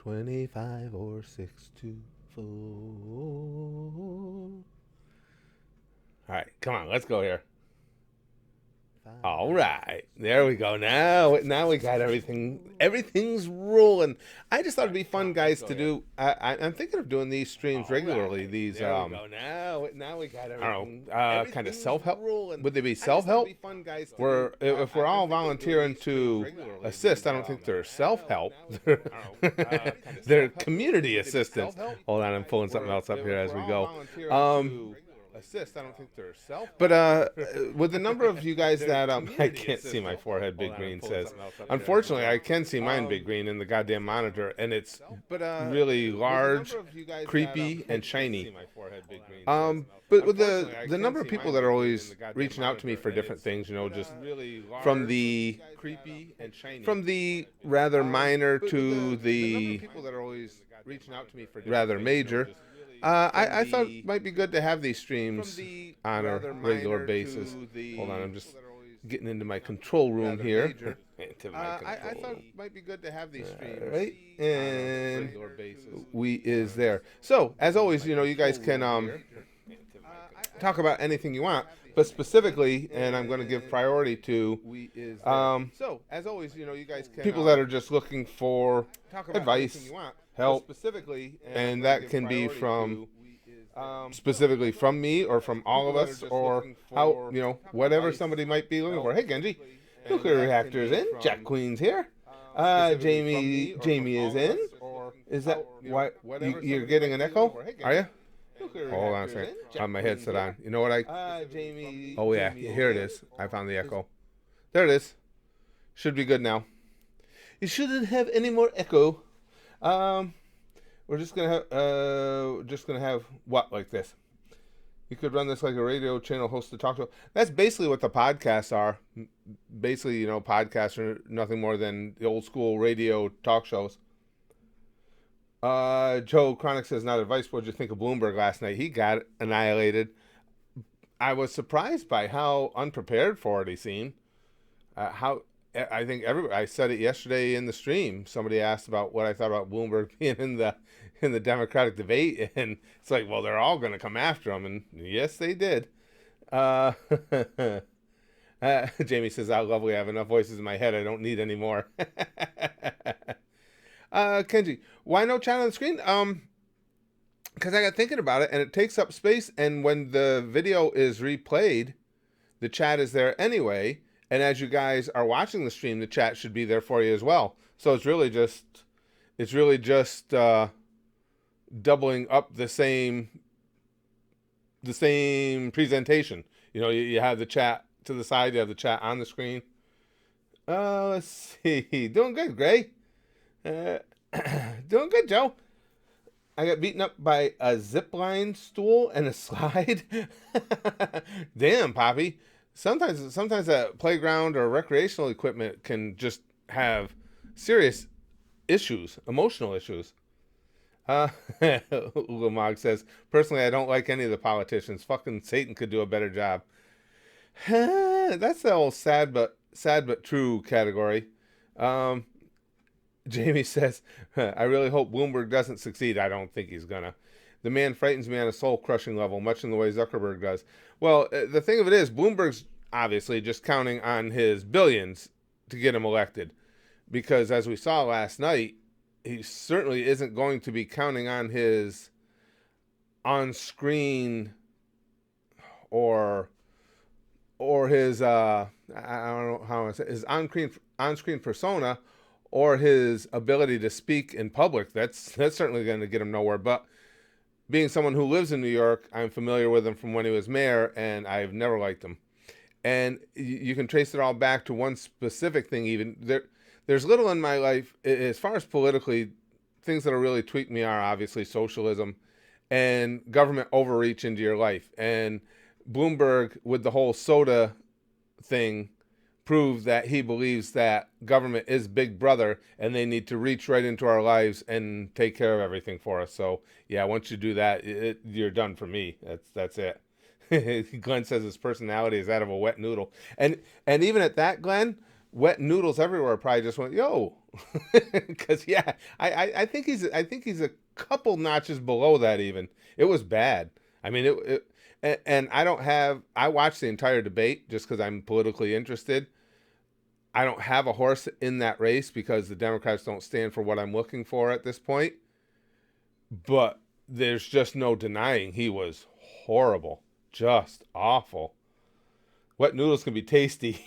25 or 624. All right, come on, let's go here. All right, there we go. Now we got everything. Everything's rolling. I just thought it'd be fun, guys, to do. I'm thinking of doing these streams regularly. These Now we got I everything. don't know, kind of self-help. Would they be self-help? Where if we're all volunteering to assist, I don't think they're self-help. They're community assistance. Hold on, I'm pulling something else up here as we go. Assist. I don't think they're self. But with the number of you guys that I can't see my forehead. Big Green says. Unfortunately, I can see mine. Big Green in the goddamn monitor, and it's really large, creepy, and shiny. But with the number of people that are always reaching out to me for different things, you know, just from the creepy and shiny. from the rather minor to the people that are always reaching out to me for rather major. I thought it might be good to have these streams on a regular basis. Hold on, I'm just getting into my control room here. I thought it might be good to have these streams Right, on a and regular basis. we is there. So as always, you know, you guys can talk about anything you want, but specifically, and I'm going to give priority to So as always, you know, you guys can people that are just looking for talk about advice, anything you want, help, specifically, and that can be from specifically from me or from all of us, or how, you know, whatever somebody might be looking for. Hey, Genji, nuclear reactors in. Jack Queen's here. Jamie is in. Is that why you're getting an echo? Are you? Hold on a second. I have my headset on. You know what Jamie. Oh yeah, here it is. I found the echo. There it is. Should be good now. You shouldn't have any more echo. We're just gonna have what like this. You could run this like a radio channel host to talk to. That's basically what the podcasts are. Basically, you know, podcasts are nothing more than the old school radio talk shows. Joe Chronic says, not advice. What did you think of Bloomberg last night? He got annihilated. I was surprised by how unprepared for it he seemed. How I think everybody. I said it yesterday in the stream. Somebody asked about what I thought about Bloomberg being in the Democratic debate, and it's like, well, they're all going to come after him, and yes, they did. Jamie says, "How lovely! I have enough voices in my head. I don't need any more." Kenji, why no chat on the screen? Because I got thinking about it, and it takes up space, and when the video is replayed, the chat is there anyway. And as you guys are watching the stream, the chat should be there for you as well. So it's really just doubling up the same presentation. You know, you have the chat to the side, you have the chat on the screen. Let's see. Doing good, Gray. Doing good, Joe. I got beaten up by a zipline stool and a slide. Damn, Poppy. Sometimes that playground or recreational equipment can just have serious issues, emotional issues. Ulamog says, personally, I don't like any of the politicians. Fucking Satan could do a better job. That's the old sad but true category. Jamie says, I really hope Bloomberg doesn't succeed. I don't think he's gonna. The man frightens me on a soul-crushing level, much in the way Zuckerberg does. Well, the thing of it is, Bloomberg's obviously just counting on his billions to get him elected. Because as we saw last night, he certainly isn't going to be counting on his on-screen or his, I don't know how I say, his on-screen persona or his ability to speak in public. That's certainly going to get him nowhere. But being someone who lives in New York, I'm familiar with him from when he was mayor, and I've never liked him. And you can trace it all back to one specific thing. Even there's little in my life as far as politically, things that are really tweaked me are obviously socialism and government overreach into your life. And Bloomberg, with the whole soda thing, proved that he believes that government is big brother and they need to reach right into our lives and take care of everything for us. So yeah, once you do that, you're done for me. That's it. Glenn says his personality is that of a wet noodle. And even at that, Glenn, wet noodles everywhere probably just went, yo, Because I think he's a couple notches below that even. It was bad. I mean and I watched the entire debate just because I'm politically interested. I don't have a horse in that race because the Democrats don't stand for what I'm looking for at this point. But there's just no denying he was horrible, just awful. Wet noodles can be tasty.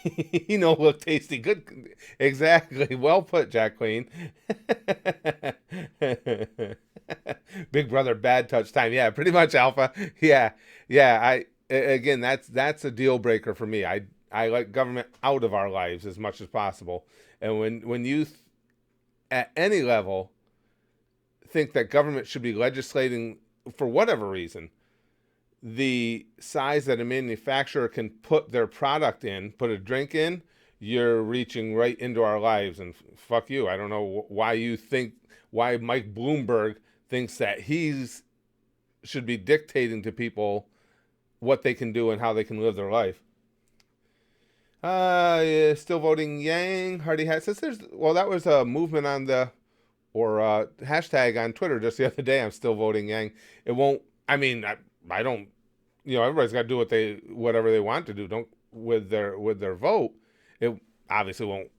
Look tasty. Good. Exactly. Well put, Jack Queen. Big brother, bad touch time. Yeah, pretty much, Alpha. Yeah, yeah. Again, that's a deal breaker for me. I like government out of our lives as much as possible. And when you at any level think that government should be legislating for whatever reason the size that a manufacturer can put their product in, put a drink in, you're reaching right into our lives. And fuck you. I don't know why Mike Bloomberg thinks that should be dictating to people what they can do and how they can live their life. Yeah, still voting Yang. Hardy Hat says that was a movement on hashtag on Twitter just the other day. I'm still voting Yang. It won't, I mean, I don't, everybody's got to do whatever they want to do. Don't with their vote. It obviously won't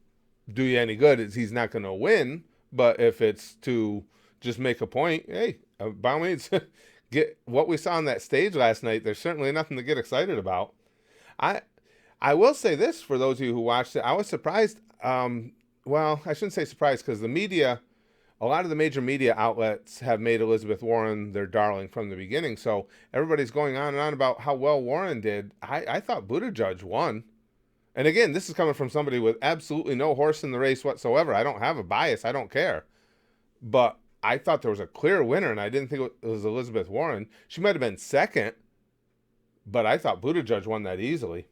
do you any good. He's not going to win. But if it's to just make a point, hey, by all means, get what we saw on that stage last night. There's certainly nothing to get excited about. I will say this for those of you who watched it. I was surprised. Well, I shouldn't say surprised because a lot of the major media outlets have made Elizabeth Warren their darling from the beginning. So everybody's going on and on about how well Warren did. I thought Buttigieg won. And again, this is coming from somebody with absolutely no horse in the race whatsoever. I don't have a bias. I don't care. But I thought there was a clear winner, and I didn't think it was Elizabeth Warren. She might have been second, but I thought Buttigieg won that easily.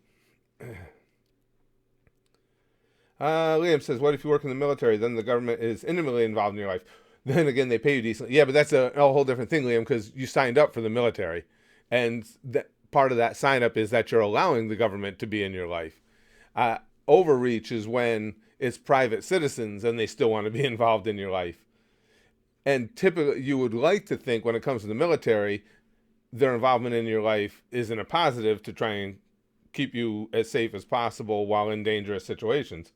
Liam says, what if you work in the military, then the government is intimately involved in your life? Then again, they pay you decently. Yeah, but that's a whole different thing, Liam, because you signed up for the military. And part of that sign up is that you're allowing the government to be in your life. Overreach is when it's private citizens and they still want to be involved in your life. And typically, you would like to think when it comes to the military, their involvement in your life isn't a positive to try and keep you as safe as possible while in dangerous situations.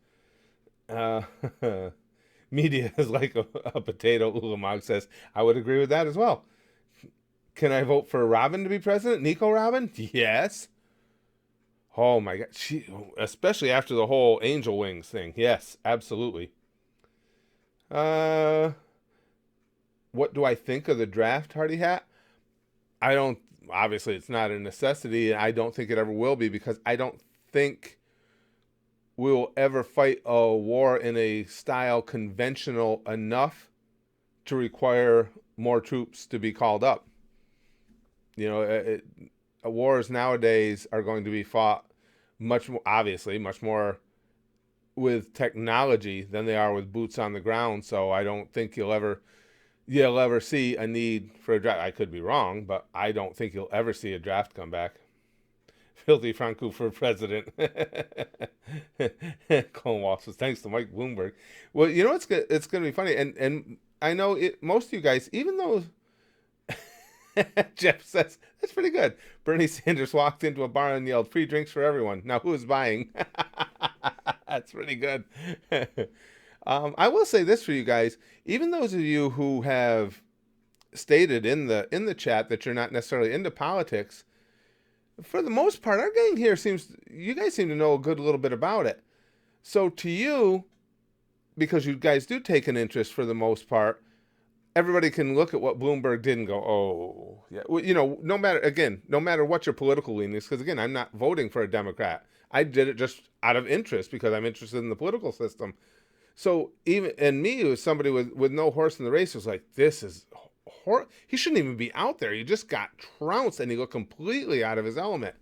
Media is like a potato. Ulamog says, I would agree with that as well. Can I vote for Robin to be president? Nico Robin? Yes. Oh my God. Especially after the whole angel wings thing. Yes, absolutely. What do I think of the draft, Hardy Hat? Obviously it's not a necessity, and I don't think it ever will be, because I don't think we will ever fight a war in a style conventional enough to require more troops to be called up. Wars nowadays are going to be fought much more with technology than they are with boots on the ground. So I don't think you'll ever see a need for a draft. I could be wrong, but I don't think you'll ever see a draft come back. Filthy Franco for president. Cornwall says, thanks to Mike Bloomberg. Well, it's going to be funny. And I know most of you guys, even though Jeff says, that's pretty good. Bernie Sanders walked into a bar and yelled, free drinks for everyone. Now who is buying? That's pretty good. I will say this for you guys. Even those of you who have stated in the chat that you're not necessarily into politics, for the most part, our gang here you guys seem to know a good little bit about it. So to you, because you guys do take an interest for the most part, everybody can look at what Bloomberg did and go, oh, yeah. Well, no matter what your political leanings, because again, I'm not voting for a Democrat. I did it just out of interest because I'm interested in the political system. So me, as somebody with no horse in the race, was like, this is he shouldn't even be out there. He just got trounced and he looked completely out of his element.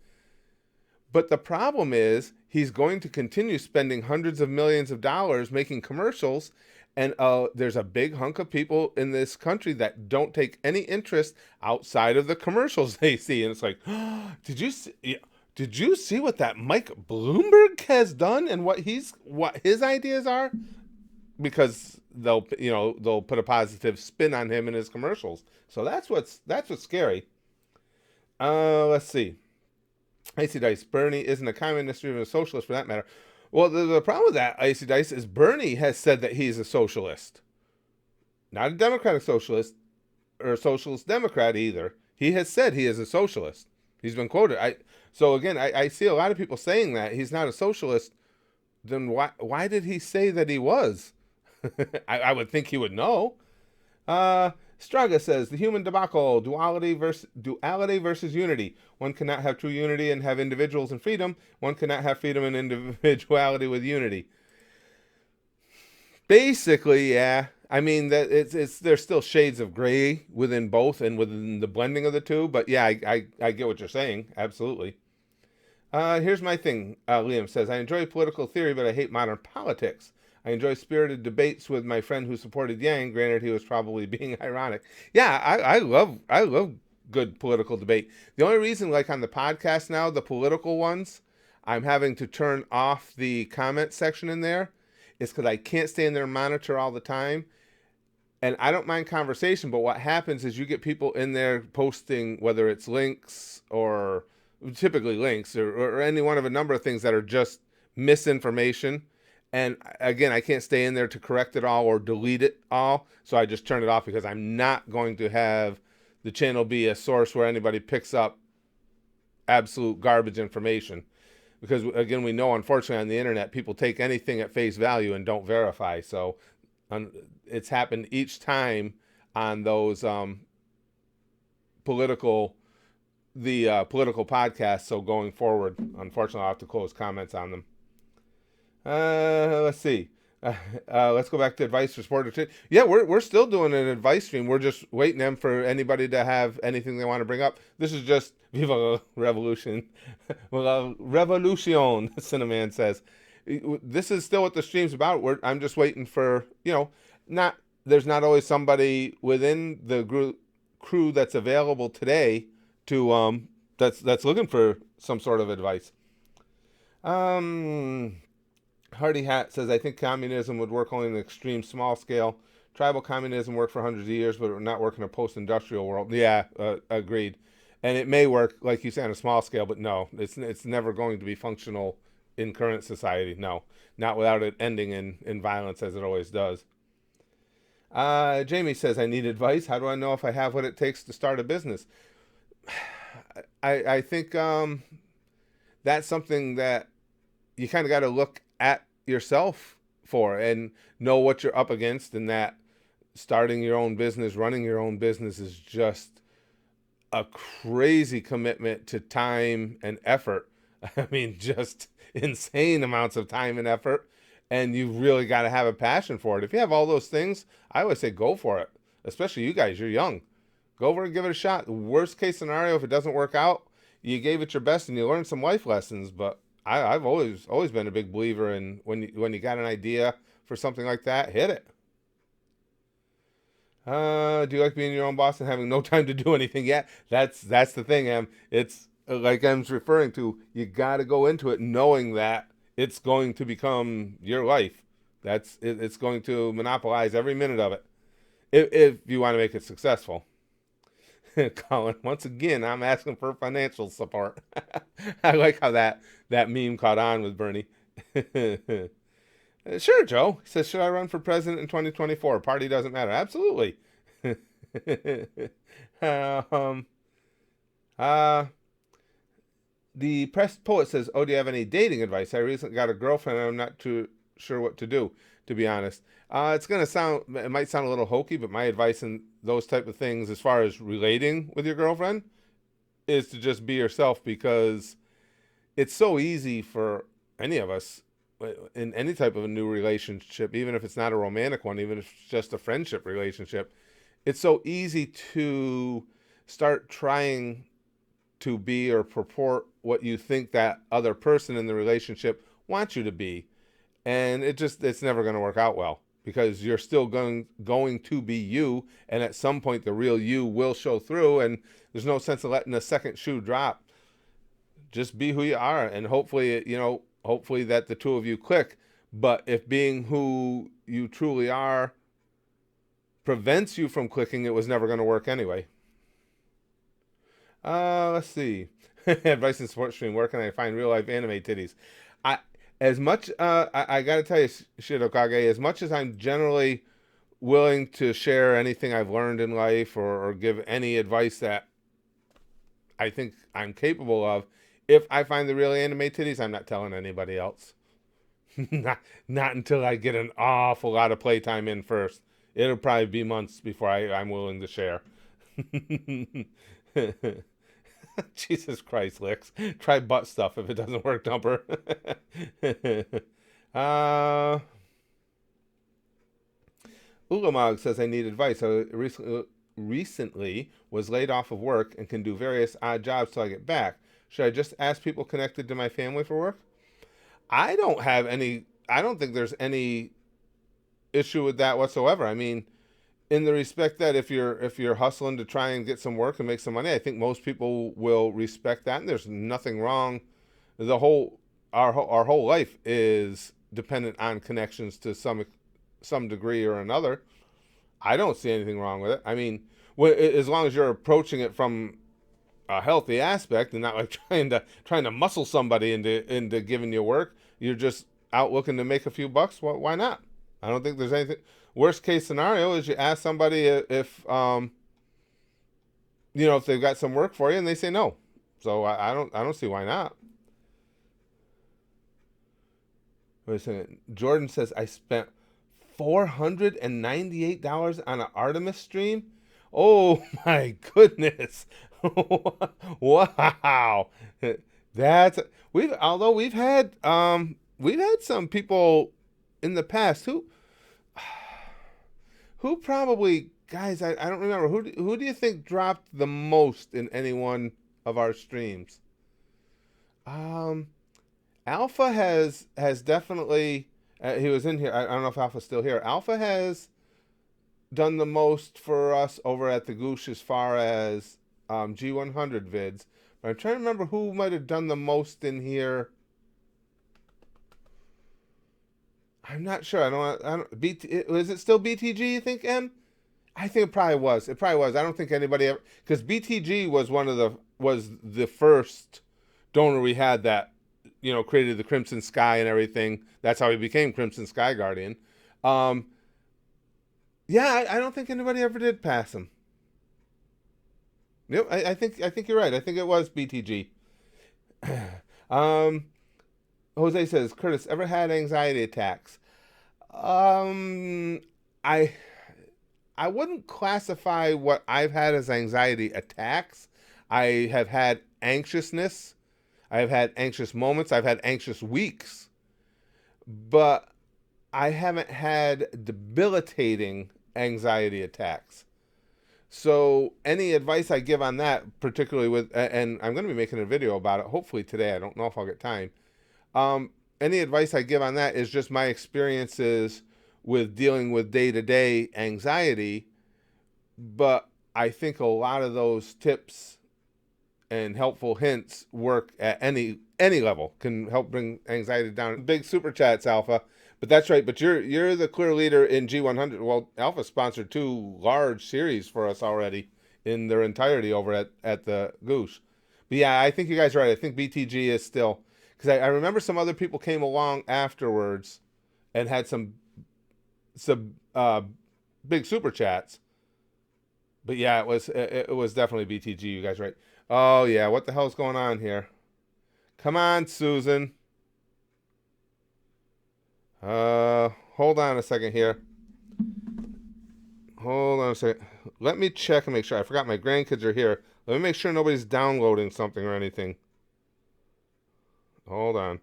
But the problem is he's going to continue spending hundreds of millions of dollars making commercials. And there's a big hunk of people in this country that don't take any interest outside of the commercials they see. And it's like, oh, did you see what that Mike Bloomberg has done and what his ideas are? because they'll put a positive spin on him in his commercials. So that's what's scary. Let's see. Icy Dice, Bernie isn't a communist or even a socialist for that matter. Well, the problem with that, Icy Dice, is Bernie has said that he's a socialist. Not a democratic socialist or a socialist democrat either. He has said he is a socialist. He's been quoted. So again, I see a lot of people saying that he's not a socialist. Then why did he say that he was? I would think he would know. Straga says, the human debacle, duality versus unity. One cannot have true unity and have individuals and freedom. One cannot have freedom and individuality with unity. Basically, yeah. I mean, that there's still shades of gray within both and within the blending of the two. But yeah, I get what you're saying. Absolutely. Here's my thing. Liam says, I enjoy political theory, but I hate modern politics. I enjoy spirited debates with my friend who supported Yang. Granted, he was probably being ironic. Yeah, I love good political debate. The only reason, like on the podcast now, the political ones, I'm having to turn off the comment section in there, is because I can't stay in there and monitor all the time. And I don't mind conversation, but what happens is you get people in there posting, whether it's links or typically links or any one of a number of things that are just misinformation. And again, I can't stay in there to correct it all or delete it all. So I just turn it off because I'm not going to have the channel be a source where anybody picks up absolute garbage information. Because again, we know, unfortunately, on the internet, people take anything at face value and don't verify. So it's happened each time on those political podcasts. So going forward, unfortunately, I'll have to close comments on them. Let's see. Let's go back to advice for sport. Yeah, we're still doing an advice stream. We're just waiting them for anybody to have anything they want to bring up. This is just Viva la Revolution. Revolution, Cinnamon says. This is still what the stream's about. I'm just waiting for, there's not always somebody within the crew that's available today to that's looking for some sort of advice. Hardy Hat says, I think communism would work only in an extreme small scale. Tribal communism worked for hundreds of years, but it would not work in a post-industrial world. Yeah, agreed. And it may work, like you said, on a small scale, but no, it's never going to be functional in current society. No, not without it ending in violence as it always does. Jamie says, I need advice. How do I know if I have what it takes to start a business? I think that's something that you kind of got to look at yourself for and know what you're up against, and that starting your own business, running your own business is just a crazy commitment to time and effort. I mean, just insane amounts of time and effort, and you really got to have a passion for it. If you have all those things, I always say go for it, especially you guys, you're young. Go over and give it a shot. Worst case scenario, if it doesn't work out, you gave it your best and you learned some life lessons, but I've always been a big believer in when you got an idea for something like that, hit it. Do you like being your own boss and having no time to do anything? Yeah, that's the thing, Em. It's like Em's referring to. You got to go into it knowing that it's going to become your life. It's going to monopolize every minute of it if you want to make it successful. Colin, once again, I'm asking for financial support. I like how that meme caught on with Bernie. Sure, Joe. He says, should I run for president in 2024? Party doesn't matter. Absolutely. The Pressed Poet says, oh, do you have any dating advice? I recently got a girlfriend and I'm not too sure what to do, to be honest. It might sound a little hokey, but my advice in those type of things, as far as relating with your girlfriend, is to just be yourself, because it's so easy for any of us in any type of a new relationship, even if it's not a romantic one, even if it's just a friendship relationship, it's so easy to start trying to be or purport what you think that other person in the relationship wants you to be. And it's never going to work out well, because you're still going to be you, and at some point the real you will show through, and there's no sense of letting a second shoe drop. Just be who you are, and hopefully that the two of you click. But if being who you truly are prevents you from clicking, it was never going to work anyway. Let's see. Advice and support stream. Where can I find real life anime titties? I as much I got to tell you, Shirokage, as much as I'm generally willing to share anything I've learned in life, or give any advice that I think I'm capable of, if I find the real anime titties, I'm not telling anybody else. Not until I get an awful lot of playtime in first. It'll probably be months before I'm willing to share. Jesus Christ, Licks. Try butt stuff. If it doesn't work, dumper. uh, Ulamog says, I need advice. I recently was laid off of work and can do various odd jobs till I get back. Should I just ask people connected to my family for work? I don't think there's any issue with that whatsoever. I mean, in the respect that if you're hustling to try and get some work and make some money, I think most people will respect that, and there's nothing wrong. The whole our whole life is dependent on connections to some degree or another. I don't see anything wrong with it. I mean, as long as you're approaching it from a healthy aspect and not like trying to muscle somebody into giving you work, you're just out looking to make a few bucks. Well, why not? I don't think there's anything. Worst case scenario is you ask somebody if if they've got some work for you, and they say no. So I don't see why not. Wait a second. Jordan says I spent $498 on an Artemis stream. Oh my goodness! Wow, that's although we've had some people in the past who probably, guys, I don't remember, who do you think dropped the most in any one of our streams? Um, Alpha has definitely, he was in here. I don't know if Alpha's still here. Alpha has done the most for us over at the Goosh as far as G100 vids. But I'm trying to remember who might have done the most in here. I'm not sure. I don't. Is it still BTG? You think, M? I think it probably was. It probably was. I don't think anybody ever, because BTG was the first donor we had that created the Crimson Sky and everything. That's how he became Crimson Sky Guardian. Um, yeah, I don't think anybody ever did pass him. Yep, I think you're right. I think it was BTG. um, Jose says, Curtis, ever had anxiety attacks? Um, I I wouldn't classify what I've had as anxiety attacks. I have had anxiousness. I have had anxious moments. I've had anxious weeks, but I haven't had debilitating anxiety attacks. So any advice I give on that, particularly and I'm going to be making a video about it hopefully today. I don't know if I'll get time. Any advice I give on that is just my experiences with dealing with day-to-day anxiety. But I think a lot of those tips and helpful hints work at any level, can help bring anxiety down. Big super chats, Alpha. But that's right. But you're the clear leader in G100. Well, Alpha sponsored 2 large series for us already in their entirety over at the Goose. But yeah, I think you guys are right. I think BTG is still, because I remember some other people came along afterwards and had some big super chats. But yeah, it was definitely BTG. You guys right? Oh yeah, what the hell's going on here? Come on, Susan. Hold on a second here. Hold on a second. Let me check and make sure. I forgot my grandkids are here. Let me make sure nobody's downloading something or anything. Hold on.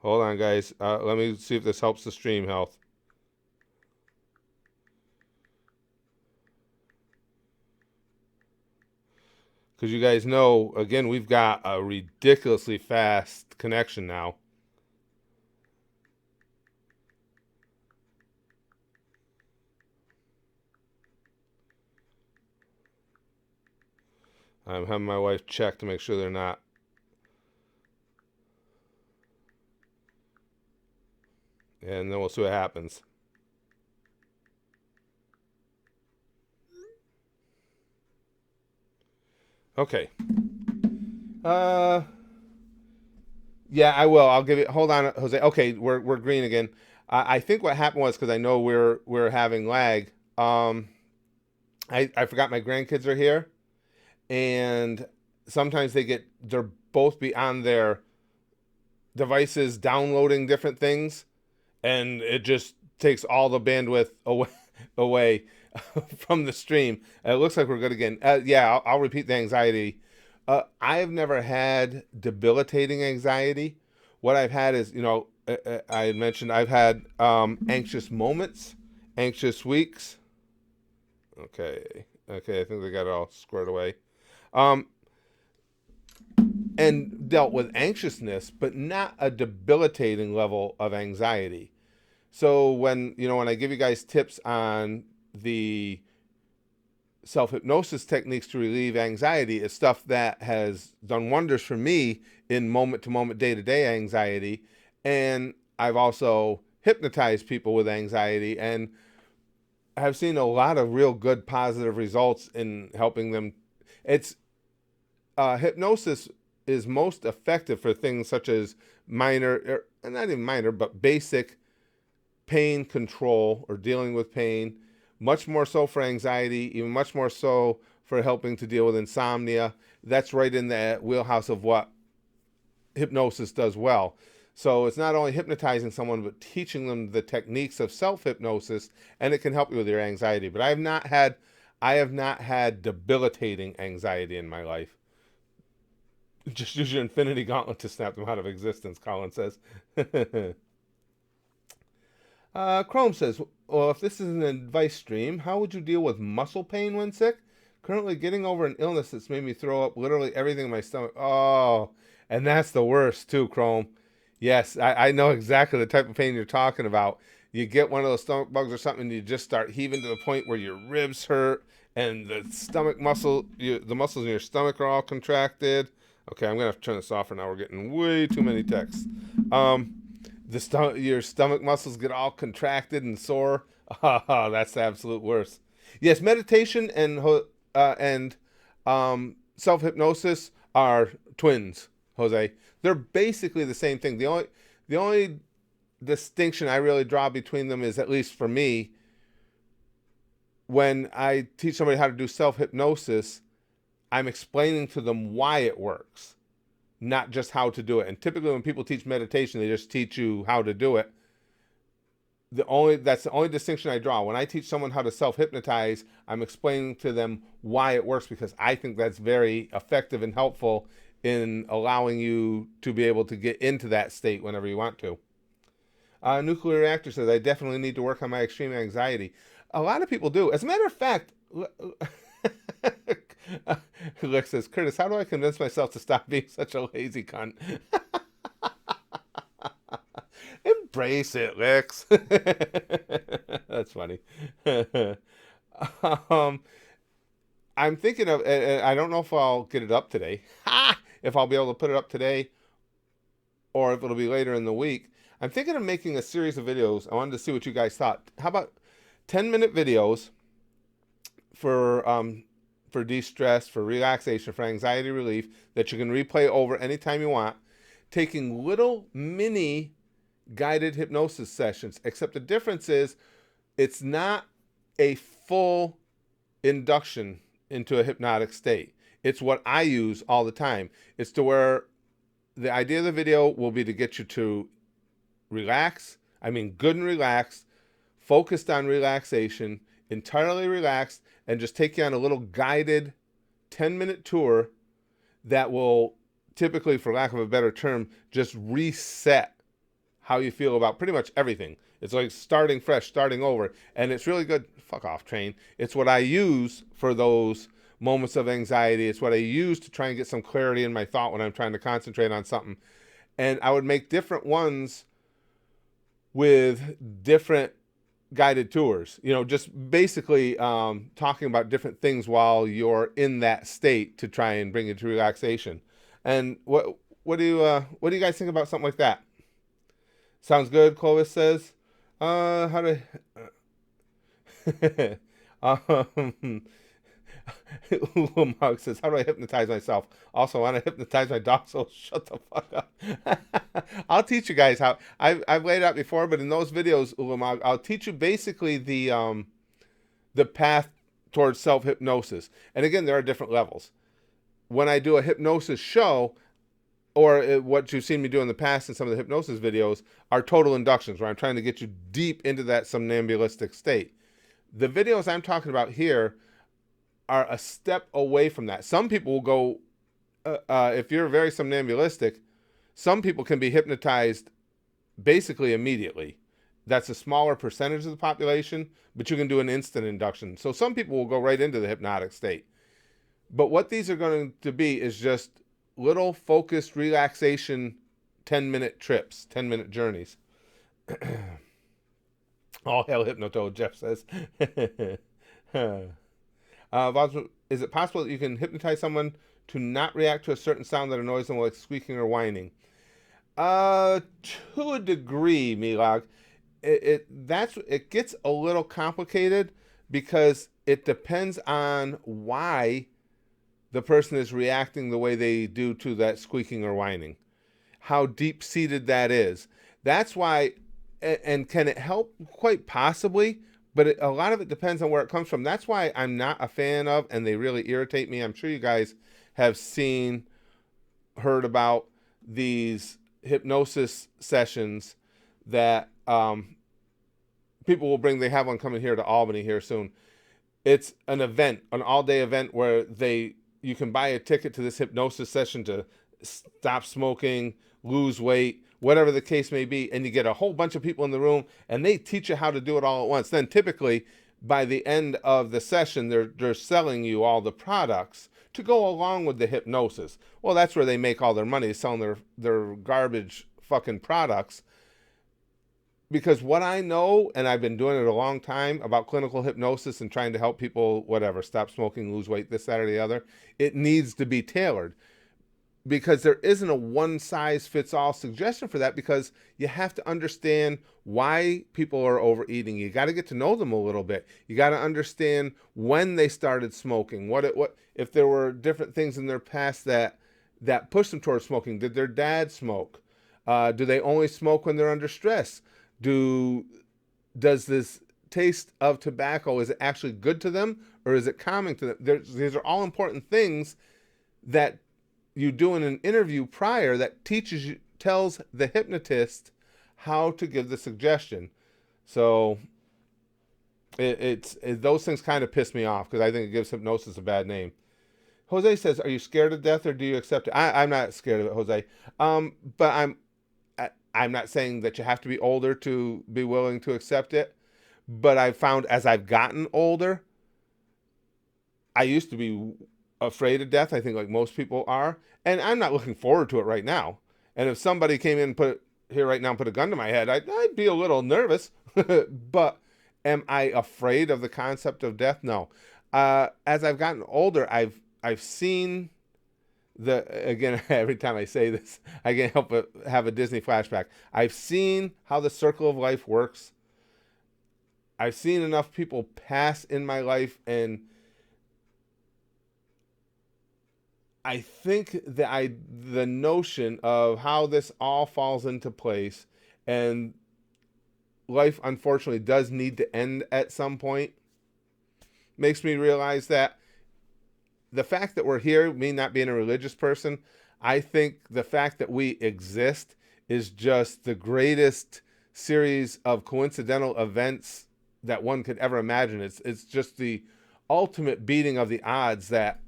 Hold on, guys. Let me see if this helps the stream health. Because you guys know, again, we've got a ridiculously fast connection now. I'm having my wife check to make sure they're not. and then we'll see what happens. Okay. Yeah, I will. I'll give it. Hold on, Jose. Okay, we're green again. I think what happened was because I know we're having lag. I forgot my grandkids are here, and sometimes they're both be on their devices downloading different things, and it just takes all the bandwidth away from the stream. It looks like we're good again. Yeah, I'll repeat the anxiety. I have never had debilitating anxiety. What I've had is, I had mentioned I've had anxious moments, anxious weeks. Okay, I think they got it all squared away. Um, and dealt with anxiousness, but not a debilitating level of anxiety. So when I give you guys tips on the self-hypnosis techniques to relieve anxiety, it's stuff that has done wonders for me in moment-to-moment, day-to-day anxiety. And I've also hypnotized people with anxiety, and I've seen a lot of real good positive results in helping them. It's hypnosis is most effective for things such as minor, or not even minor, but basic pain control or dealing with pain, much more so for anxiety, even much more so for helping to deal with insomnia. That's right in the wheelhouse of what hypnosis does well. So it's not only hypnotizing someone, but teaching them the techniques of self-hypnosis, and it can help you with your anxiety. But I have not had debilitating anxiety in my life. Just use your infinity gauntlet to snap them out of existence, Colin says. Chrome says, well, if this is an advice stream, how would you deal with muscle pain when sick? Currently getting over an illness that's made me throw up literally everything in my stomach. Oh, and that's the worst too, Chrome. Yes, I know exactly the type of pain you're talking about. You get one of those stomach bugs or something, and you just start heaving to the point where your ribs hurt, and the stomach the muscles in your stomach are all contracted. Okay, I'm gonna have to turn this off for now. We're getting way too many texts. Your stomach muscles get all contracted and sore. Oh, that's the absolute worst. Yes, meditation and self hypnosis are twins, Jose. They're basically the same thing. The only distinction I really draw between them is, at least for me, when I teach somebody how to do self hypnosis, I'm explaining to them why it works, not just how to do it. And typically when people teach meditation, they just teach you how to do it. That's the only distinction I draw. When I teach someone how to self-hypnotize, I'm explaining to them why it works, because I think that's very effective and helpful in allowing you to be able to get into that state whenever you want to. Nuclear Reactor says, I definitely need to work on my extreme anxiety. A lot of people do. As a matter of fact, Rick says, Curtis, how do I convince myself to stop being such a lazy cunt? Embrace it, Lex. That's funny. I'm thinking of, I don't know if I'll get it up today. If I'll be able to put it up today, or if it'll be later in the week. I'm thinking of making a series of videos. I wanted to see what you guys thought. How about 10-minute videos for de-stress, for relaxation, for anxiety relief, that you can replay over anytime you want, taking little mini guided hypnosis sessions, except the difference is it's not a full induction into a hypnotic state. It's what I use all the time. It's to where the idea of the video will be to get you to relax, good and relaxed, focused on relaxation, entirely relaxed, and just take you on a little guided 10-minute tour that will typically, for lack of a better term, just reset how you feel about pretty much everything. It's like starting fresh, starting over. And it's really good. Fuck off, train. It's what I use for those moments of anxiety. It's what I use to try and get some clarity in my thought when I'm trying to concentrate on something. And I would make different ones with different guided tours, just basically talking about different things while you're in that state to try and bring you to relaxation. And what do you guys think about something like that? Sounds good, Clovis says. How to um, Mark says, "How do I hypnotize myself?" Also, I want to hypnotize my dog, so shut the fuck up. I'll teach you guys how. I've laid out before, but in those videos, Ulamog, I'll teach you basically the path towards self hypnosis. And again, there are different levels. When I do a hypnosis show, or what you've seen me do in the past in some of the hypnosis videos, are total inductions, where I'm trying to get you deep into that somnambulistic state. The videos I'm talking about here are a step away from that. Some people will go, if you're very somnambulistic, some people can be hypnotized basically immediately. That's a smaller percentage of the population, but you can do an instant induction. So some people will go right into the hypnotic state. But what these are going to be is just little focused relaxation 10-minute trips, 10-minute journeys. All hail Hypnotoad, Jeff says. Is it possible that you can hypnotize someone to not react to a certain sound that annoys them, like squeaking or whining? To a degree, Milag. It gets a little complicated because it depends on why the person is reacting the way they do to that squeaking or whining, how deep seated that is. That's why, and can it help? Quite possibly, but a lot of it depends on where it comes from. That's why I'm not a fan of, and they really irritate me. I'm sure you guys have heard about these hypnosis sessions that people will bring. They have one coming here to Albany here soon. It's an event, an all-day event where you can buy a ticket to this hypnosis session to stop smoking, lose weight, whatever the case may be, and you get a whole bunch of people in the room, and they teach you how to do it all at once. Then typically, by the end of the session, they're selling you all the products to go along with the hypnosis. Well, that's where they make all their money, selling their garbage fucking products. Because what I know, and I've been doing it a long time, about clinical hypnosis and trying to help people, whatever, stop smoking, lose weight, this, that, or the other, it needs to be tailored. Because there isn't a one-size-fits-all suggestion for that, because you have to understand why people are overeating. You got to get to know them a little bit. You got to understand when they started smoking, what if there were different things in their past that pushed them towards smoking. Did their dad smoke? Do they only smoke when they're under stress? Does this taste of tobacco, is it actually good to them, or is it calming to them? These are all important things that you do in an interview prior that tells the hypnotist how to give the suggestion. So those things kind of piss me off, because I think it gives hypnosis a bad name. Jose says, "Are you scared of death, or do you accept it?" I'm not scared of it, Jose. But I'm not saying that you have to be older to be willing to accept it. But I've found, as I've gotten older, I used to be afraid of death, I think, like most people are. And I'm not looking forward to it right now. And if somebody came in here right now and put a gun to my head, I'd be a little nervous. But am I afraid of the concept of death? No. As I've gotten older, I've seen again, every time I say this, I can't help but have a Disney flashback. I've seen how the circle of life works. I've seen enough people pass in my life, and I think that the notion of how this all falls into place, and life unfortunately does need to end at some point, makes me realize that the fact that we're here, me not being a religious person, I think the fact that we exist is just the greatest series of coincidental events that one could ever imagine. It's just the ultimate beating of the odds that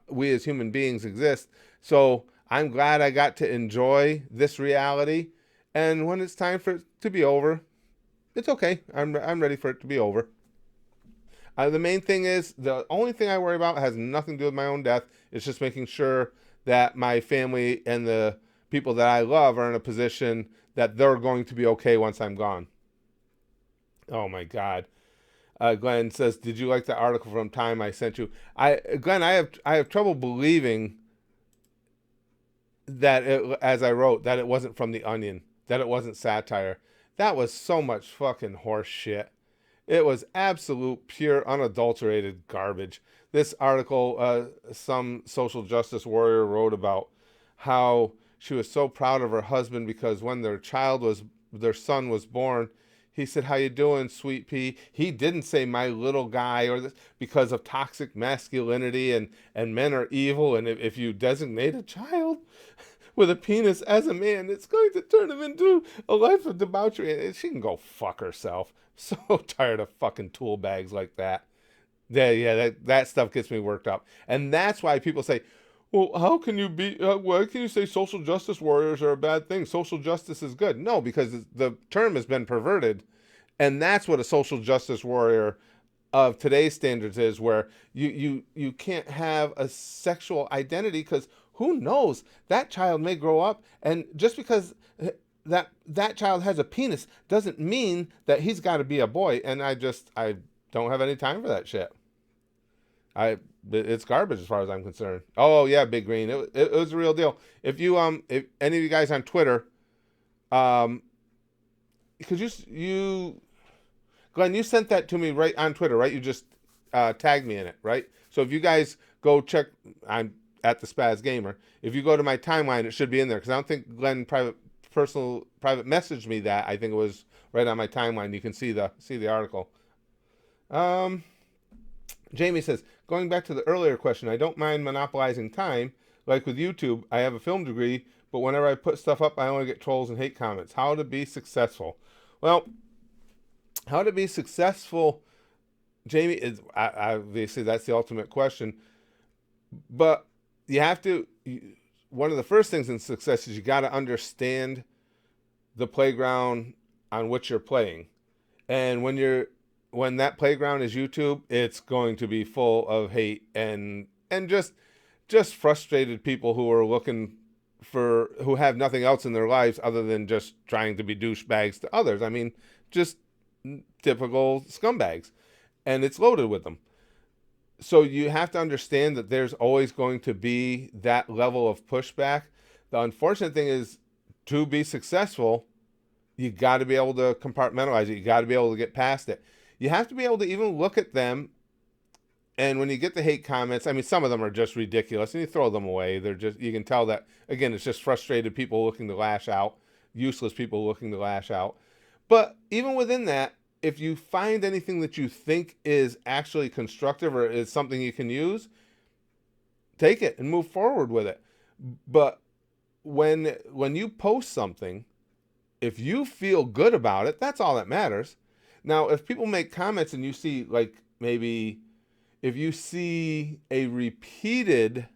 we as human beings exist. So I'm glad I got to enjoy this reality. And when it's time for it to be over, it's okay. I'm ready for it to be over. The main thing is, the only thing I worry about has nothing to do with my own death. It's just making sure that my family and the people that I love are in a position that they're going to be okay once I'm gone. Oh my God. Glenn says, "Did you like the article from Time I sent you?" Glenn, I have trouble believing that as I wrote, that it wasn't from The Onion, that it wasn't satire. That was so much fucking horse shit. It was absolute, pure, unadulterated garbage. This article, some social justice warrior wrote about how she was so proud of her husband because when their son was born, he said, "How you doing, sweet pea?" He didn't say "my little guy" or this because of toxic masculinity and men are evil. And if you designate a child with a penis as a man, it's going to turn him into a life of debauchery. And she can go fuck herself. So tired of fucking tool bags like that. That stuff gets me worked up. And that's why people say, well, why can you say social justice warriors are a bad thing? Social justice is good. No, because the term has been perverted. And that's what a social justice warrior of today's standards is, where you can't have a sexual identity because who knows? That child may grow up, and just because that child has a penis doesn't mean that he's got to be a boy. And I don't have any time for that shit. It's garbage as far as I'm concerned. Oh yeah, Big Green. It was a real deal. If any of you guys on Twitter, because Glenn, you sent that to me right on Twitter, right? You just tagged me in it, right? So if you guys go check, I'm at the Spaz Gamer. If you go to my timeline, it should be in there because I don't think Glenn private messaged me that. I think it was right on my timeline. You can see the article. Jamie says, going back to the earlier question, I don't mind monopolizing time. Like with YouTube, I have a film degree, but whenever I put stuff up, I only get trolls and hate comments. How to be successful? Well, how to be successful, Jamie, is obviously that's the ultimate question. But you have to, one of the first things in success is you got to understand the playground on which you're playing. And when that playground is YouTube, it's going to be full of hate and just frustrated people who are who have nothing else in their lives other than just trying to be douchebags to others. I mean, just typical scumbags. And it's loaded with them. So you have to understand that there's always going to be that level of pushback. The unfortunate thing is, to be successful, you got to be able to compartmentalize it. You got to be able to get past it. You have to be able to even look at them. And when you get the hate comments, I mean, some of them are just ridiculous and you throw them away. You can tell that, again, it's just frustrated people looking to lash out, useless people looking to lash out. But even within that, if you find anything that you think is actually constructive or is something you can use, take it and move forward with it. But when you post something, if you feel good about it, that's all that matters. Now, if people make comments and you see, like, maybe if you see a repeated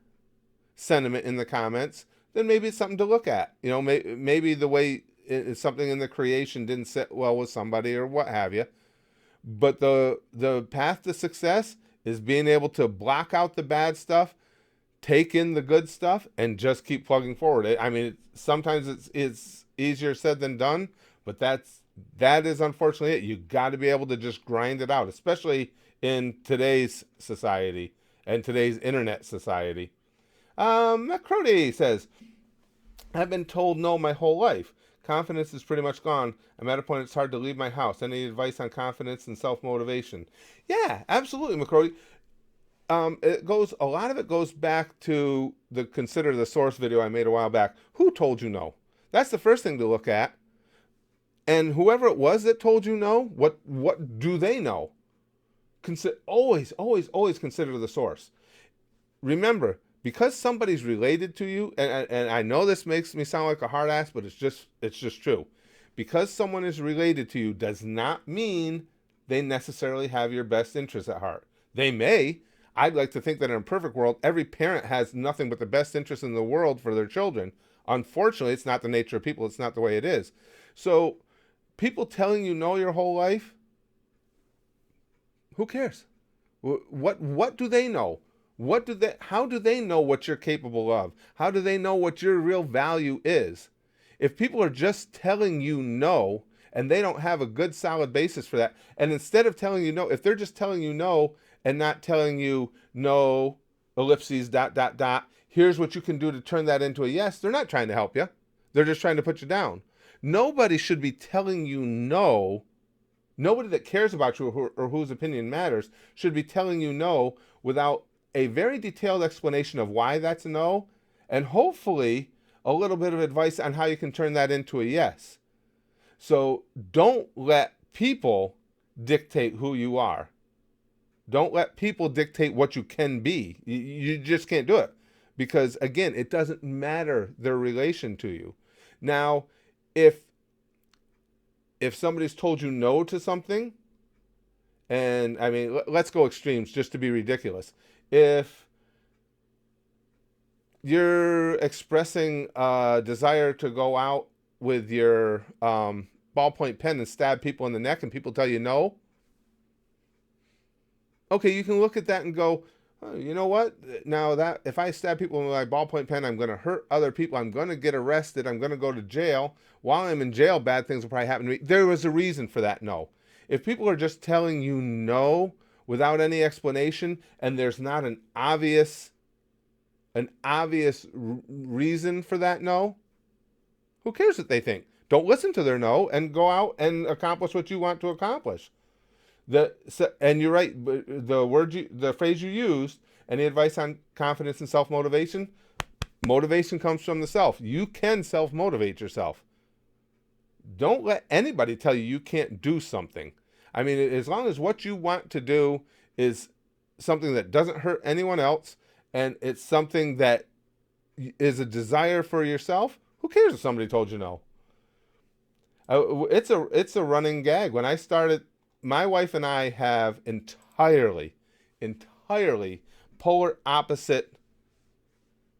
sentiment in the comments, then maybe it's something to look at. You know, maybe the way something in the creation didn't sit well with somebody or what have you. But the path to success is being able to block out the bad stuff, take in the good stuff, and just keep plugging forward. I mean, sometimes it's easier said than done, but that is unfortunately it. You got to be able to just grind it out, especially in today's society and today's internet society. McCrody says, I've been told no my whole life. Confidence is pretty much gone. I'm at a point it's hard to leave my house. Any advice on confidence and self-motivation? Yeah, absolutely, McCrody. A lot of it goes back to the Consider the Source video I made a while back. Who told you no? That's the first thing to look at. And whoever it was that told you no, what do they know? Always consider the source. Remember, because somebody's related to you, and I know this makes me sound like a hard ass, but it's just true. Because someone is related to you does not mean they necessarily have your best interests at heart. They may. I'd like to think that in a perfect world, every parent has nothing but the best interest in the world for their children. Unfortunately, it's not the nature of people. It's not the way it is. So people telling you no your whole life, who cares? What do they know? How do they know what you're capable of? How do they know what your real value is? If people are just telling you no and they don't have a good solid basis for that, and instead of telling you no, if they're just telling you no and not telling you no, ellipses, ... here's what you can do to turn that into a yes, they're not trying to help you. They're just trying to put you down. Nobody should be telling you no. Nobody that cares about you or whose opinion matters should be telling you no without a very detailed explanation of why that's a no, and hopefully a little bit of advice on how you can turn that into a yes. So don't let people dictate who you are. Don't let people dictate what you can be. You just can't do it. Because again, it doesn't matter their relation to you. Now, if somebody's told you no to something, and I mean, let's go extremes just to be ridiculous. If you're expressing a desire to go out with your ballpoint pen and stab people in the neck and people tell you no, okay, you can look at that and go, oh, you know what? Now that if I stab people with my ballpoint pen, I'm going to hurt other people. I'm going to get arrested. I'm going to go to jail. While I'm in jail, bad things will probably happen to me. There was a reason for that no. If people are just telling you no without any explanation, and there's not an obvious reason for that no, who cares what they think? Don't listen to their no and go out and accomplish what you want to accomplish. And you're right. The phrase you used, any advice on confidence and self motivation? Motivation comes from the self. You can self motivate yourself. Don't let anybody tell you can't do something. I mean, as long as what you want to do is something that doesn't hurt anyone else, and it's something that is a desire for yourself, who cares if somebody told you no? It's a running gag. When I started, my wife and I have entirely polar opposite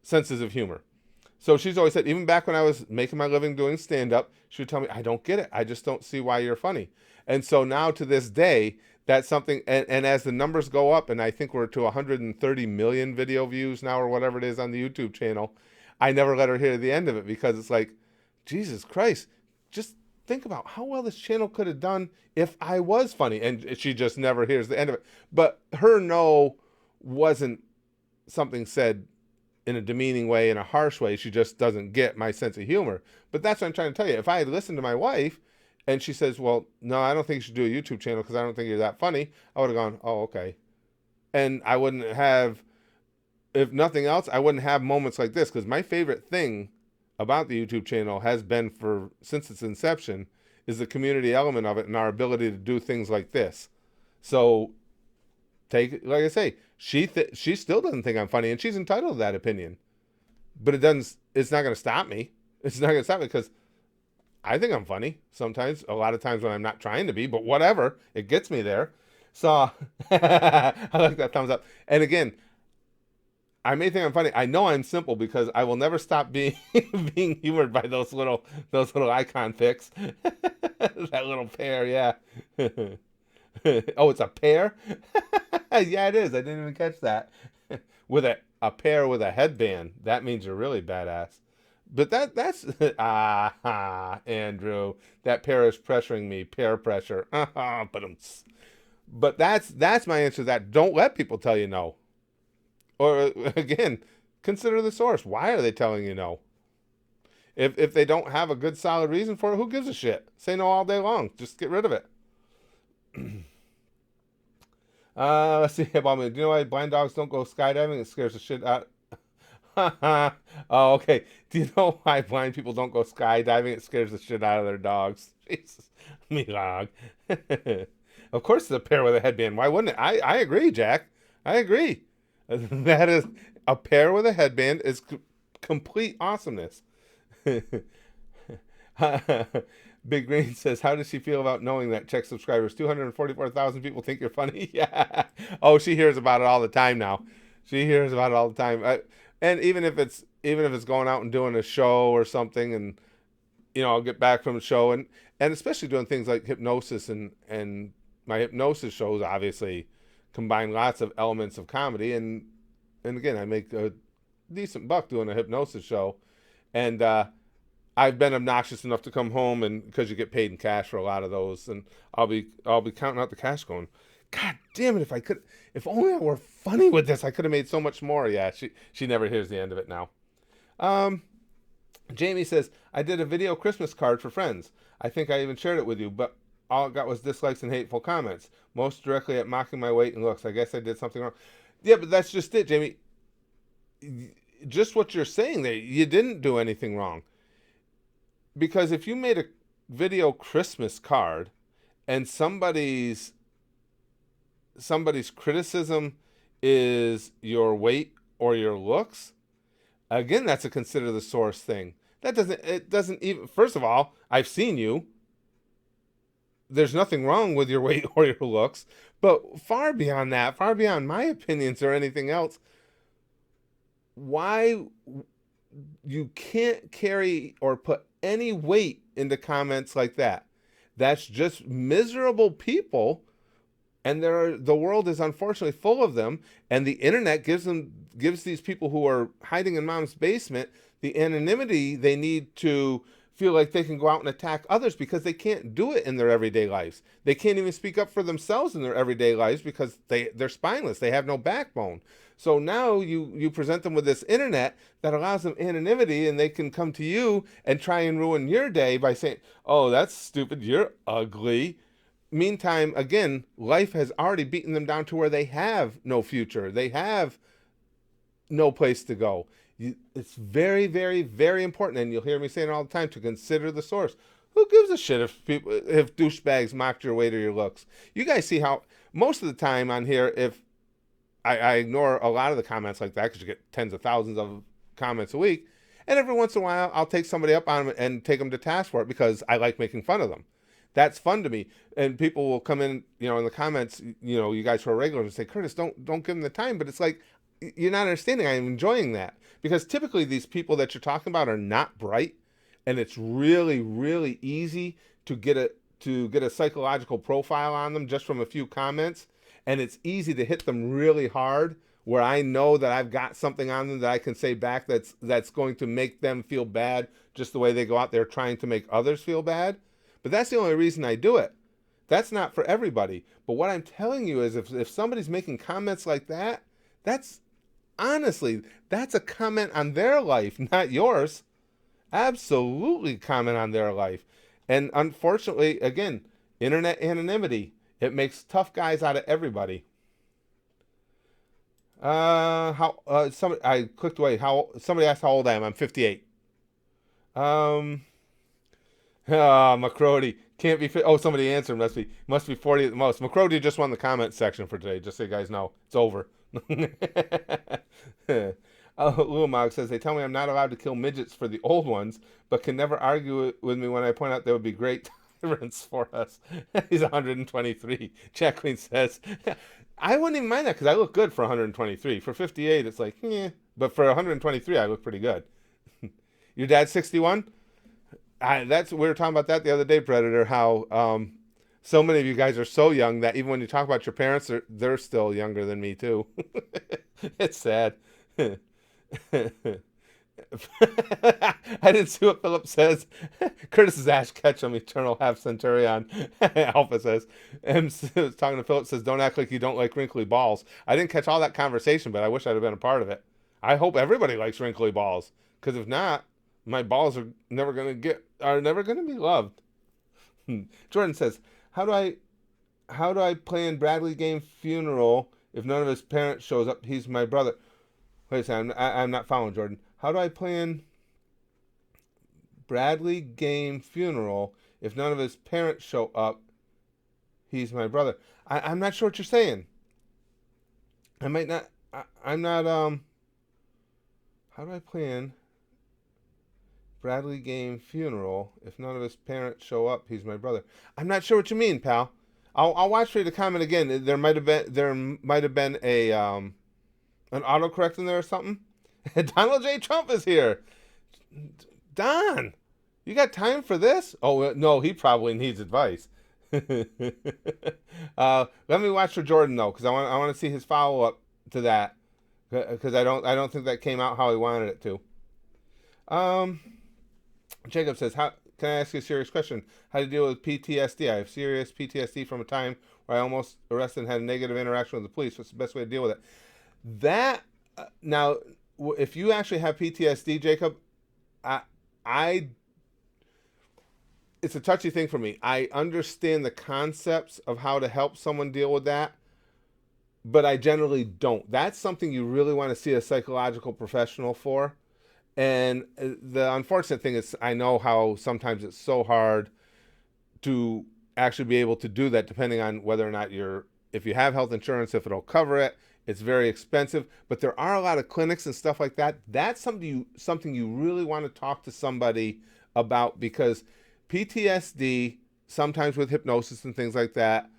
senses of humor. So she's always said, even back when I was making my living doing stand-up, she would tell me, I don't get it. I just don't see why you're funny. And so now to this day, that's something, and as the numbers go up, and I think we're to 130 million video views now or whatever it is on the YouTube channel, I never let her hear the end of it because it's like, Jesus Christ, just think about how well this channel could have done if I was funny. And she just never hears the end of it. But her no wasn't something said in a demeaning way, in a harsh way. She just doesn't get my sense of humor. But that's what I'm trying to tell you. If I had listened to my wife and she says, well, no, I don't think you should do a YouTube channel because I don't think you're that funny, I would have gone, oh, okay. And I wouldn't have, if nothing else, I wouldn't have moments like this, because my favorite thing about the YouTube channel has been since its inception is the community element of it and our ability to do things like this. So like I say, she still doesn't think I'm funny, and she's entitled to that opinion. But it's not going to stop me. It's not going to stop me because I think I'm funny sometimes, a lot of times when I'm not trying to be, but whatever, it gets me there. So I like that thumbs up. And again, I may think I'm funny. I know I'm simple because I will never stop being being humored by those little icon pics. That little pear, yeah. Oh, it's a pear? Yeah, it is. I didn't even catch that. With a pear with a headband. That means you're really badass. But that's Andrew. That pear is pressuring me. Peer pressure. But that's my answer to that. Don't let people tell you no. Or again, consider the source. Why are they telling you no? If they don't have a good solid reason for it, who gives a shit? Say no all day long. Just get rid of it. Let's see. Do you know why blind dogs don't go skydiving? It scares the shit out. Oh, okay. Do you know why blind people don't go skydiving? It scares the shit out of their dogs. Jesus, me dog. Of course, it's a pair with a headband. Why wouldn't it? I agree, Jack. I agree. That is a pair with a headband is complete awesomeness. Big Green says, how does she feel about knowing that check subscribers 244,000 people think you're funny? Yeah. Oh, she hears about it all the time now. She hears about it all the time. And even if it's going out and doing a show or something, and I'll get back from the show, and especially doing things like hypnosis, and my hypnosis shows obviously combine lots of elements of comedy, and again, I make a decent buck doing a hypnosis show, and I've been obnoxious enough to come home, and because you get paid in cash for a lot of those, and I'll be counting out the cash, going, God damn it! If only I were funny with this, I could have made so much more. Yeah, she never hears the end of it now. Jamie says, I did a video Christmas card for friends. I think I even shared it with you, but all it got was dislikes and hateful comments, most directly at mocking my weight and looks. I guess I did something wrong. Yeah, but that's just it, Jamie. Just what you're saying there, you didn't do anything wrong. Because if you made a video Christmas card and somebody's criticism is your weight or your looks, again, that's a consider the source thing. It doesn't even, first of all, I've seen you. There's nothing wrong with your weight or your looks. But far beyond that, far beyond my opinions or anything else, why you can't carry or put any weight into comments like that. That's just miserable people, and the world is unfortunately full of them, and the internet gives these people who are hiding in mom's basement the anonymity they need to feel like they can go out and attack others, because they can't do it in their everyday lives. They can't even speak up for themselves in their everyday lives because they're spineless. They have no backbone. So now you present them with this internet that allows them anonymity, and they can come to you and try and ruin your day by saying, oh, that's stupid, you're ugly. Meantime, again, life has already beaten them down to where they have no future. They have no place to go. It's very, very, very important, and you'll hear me saying it all the time, to consider the source. Who gives a shit if douchebags mocked your weight or your looks? You guys see how most of the time on here, if I ignore a lot of the comments like that, because you get tens of thousands of comments a week, and every once in a while I'll take somebody up on them and take them to task for it, because I like making fun of them. That's fun to me. And people will come in, in the comments, you guys who are regulars, and say, Curtis, don't give them the time. But it's like, you're not understanding. I'm enjoying that, because typically these people that you're talking about are not bright, and it's really, really easy to get a psychological profile on them just from a few comments, and it's easy to hit them really hard, where I know that I've got something on them that I can say back that's going to make them feel bad, just the way they go out there trying to make others feel bad. But that's the only reason I do it. That's not for everybody. But what I'm telling you is, if somebody's making comments like that, that's honestly, that's a comment on their life, not yours. Absolutely comment on their life. And unfortunately, again, internet anonymity, it makes tough guys out of everybody. Somebody, I clicked away. Somebody asked how old I am. I'm 58. McCrody can't be. Somebody answered. Must be 40 at the most. McCrody just won the comment section for today. Just so you guys know, it's over. Lumog says, they tell me I'm not allowed to kill midgets for the old ones, but can never argue with me when I point out they would be great tyrants for us. He's 123. Jacqueline says, I wouldn't even mind that, because I look good for 123. For 58, it's like, yeah. But for 123, I look pretty good. Your dad's 61? We were talking about that the other day, Predator, how so many of you guys are so young that even when you talk about your parents, they're still younger than me, too. It's sad. I didn't see what Philip says. Curtis's Ash Ketchum, Eternal Half Centurion. Alpha says. M was talking to Philip, says, don't act like you don't like wrinkly balls. I didn't catch all that conversation, but I wish I'd have been a part of it. I hope everybody likes wrinkly balls, because if not, my balls are never gonna be loved. Jordan says, how do I plan Bradley Game funeral if none of his parents shows up? He's my brother. Wait a second, I'm not following, Jordan. How do I plan Bradley Game funeral if none of his parents show up? He's my brother. I'm not sure what you're saying. I'm not. How do I plan Bradley Game funeral if none of his parents show up? He's my brother. I'm not sure what you mean, pal. I'll watch for you to comment again. There might have been a an autocorrect in there or something. Donald J. Trump is here. Don, you got time for this? Oh no, he probably needs advice. Let me watch for Jordan though, because I want to see his follow up to that, because I don't think that came out how he wanted it to. Jacob says, "How can I ask you a serious question? How to deal with PTSD? I have serious PTSD from a time where I almost arrested and had a negative interaction with the police. What's the best way to deal with it?" That now, if you actually have PTSD, Jacob, it's a touchy thing for me. I understand the concepts of how to help someone deal with that, but I generally don't. That's something you really want to see a psychological professional for. And the unfortunate thing is, I know how sometimes it's so hard to actually be able to do that, depending on whether or not if you have health insurance, if it'll cover it. It's very expensive, but there are a lot of clinics and stuff like that. That's something you really want to talk to somebody about, because PTSD, sometimes with hypnosis and things like that,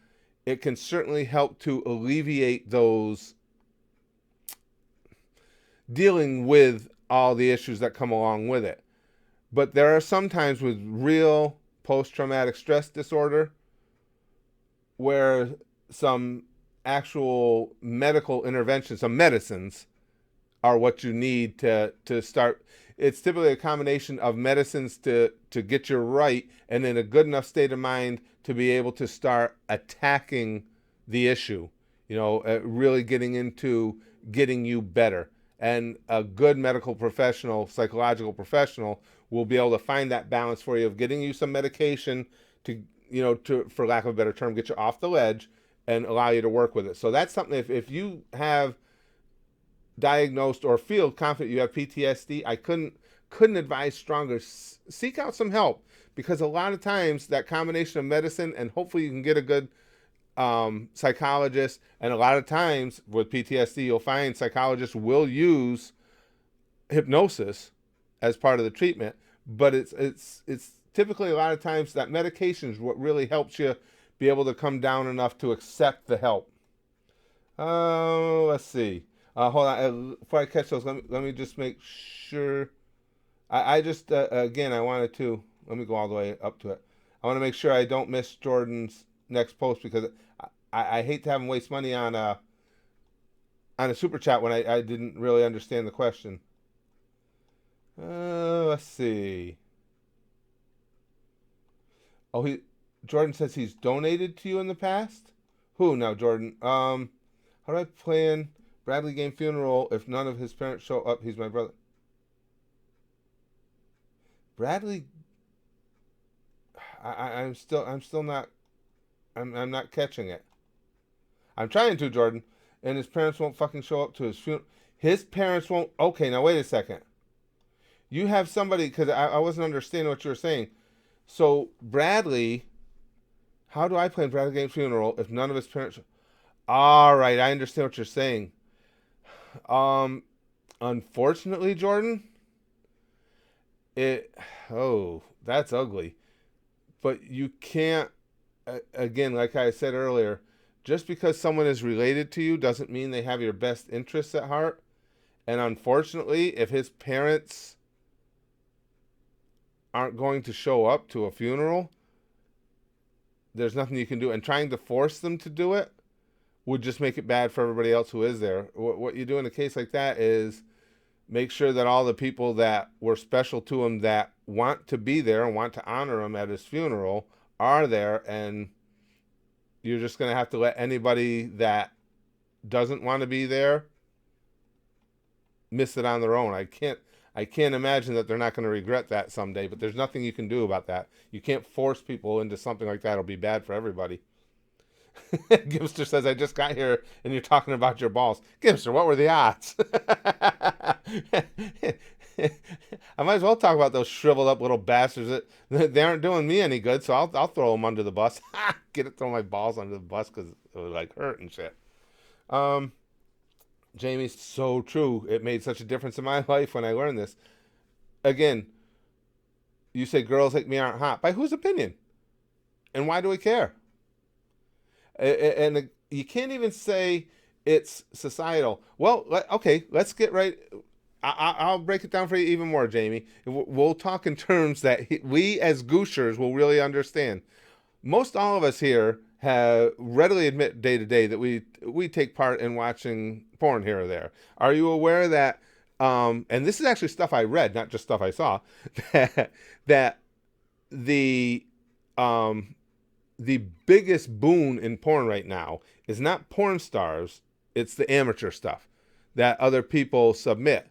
it can certainly help to alleviate those, dealing with all the issues that come along with it. But there are some times with real post-traumatic stress disorder where some actual medical intervention, some medicines, are what you need to start. It's typically a combination of medicines to get you right and in a good enough state of mind to be able to start attacking the issue, really getting into getting you better. And a good medical professional, psychological professional, will be able to find that balance for you of getting you some medication to, for lack of a better term, get you off the ledge and allow you to work with it. So that's something, if you have diagnosed or feel confident you have PTSD, I couldn't advise stronger. Seek out some help, because a lot of times that combination of medicine, and hopefully you can get a good psychologist, and a lot of times with PTSD you'll find psychologists will use hypnosis as part of the treatment, but it's typically a lot of times that medication is what really helps you be able to come down enough to accept the help. Let's see. Hold on. Before I catch those, let me just make sure. I just, again, I wanted to, let me go all the way up to it. I want to make sure I don't miss Jordan's next post, because I hate to have him waste money on a super chat when I didn't really understand the question. Let's see. Oh, Jordan says he's donated to you in the past? Who now, Jordan? How do I plan Bradley Game funeral if none of his parents show up? He's my brother. Bradley, I'm still not, I'm not catching it. I'm trying to, Jordan, and his parents won't fucking show up to his funeral. His parents won't. Okay, now wait a second. You have somebody, because I wasn't understanding what you were saying. So Bradley, how do I plan Bradley Game's funeral if none of his parents? All right, I understand what you're saying. Unfortunately, Jordan, that's ugly. But you can't. Again, like I said earlier, just because someone is related to you doesn't mean they have your best interests at heart. And unfortunately, if his parents aren't going to show up to a funeral, there's nothing you can do. And trying to force them to do it would just make it bad for everybody else who is there. What you do in a case like that is make sure that all the people that were special to him, that want to be there and want to honor him at his funeral, are there. And you're just going to have to let anybody that doesn't want to be there miss it on their own. I can't imagine that they're not going to regret that someday, but there's nothing you can do about that. You can't force people into something like that. It'll be bad for everybody. Gimster says, I just got here and you're talking about your balls. Gimster, what were the odds? I might as well talk about those shriveled up little bastards. They aren't doing me any good, so I'll throw them under the bus. Throw my balls under the bus because it would like hurt and shit. Jamie's so true. It made such a difference in my life when I learned this. Again, you say girls like me aren't hot. By whose opinion? And why do we care? And you can't even say it's societal. Well, okay, let's get right. I'll break it down for you even more, Jamie. We'll talk in terms that we as gooshers will really understand. Most all of us here have readily admit day to day that we take part in watching porn here or there. Are you aware that, and this is actually stuff I read, not just stuff I saw, that the biggest boon in porn right now is not porn stars, it's the amateur stuff that other people submit.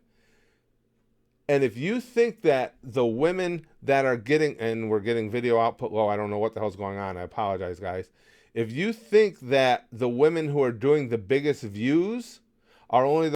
And if you think that the women that are getting, and we're getting video output low, I don't know what the hell's going on. I apologize, guys. If you think that the women who are doing the biggest views are only the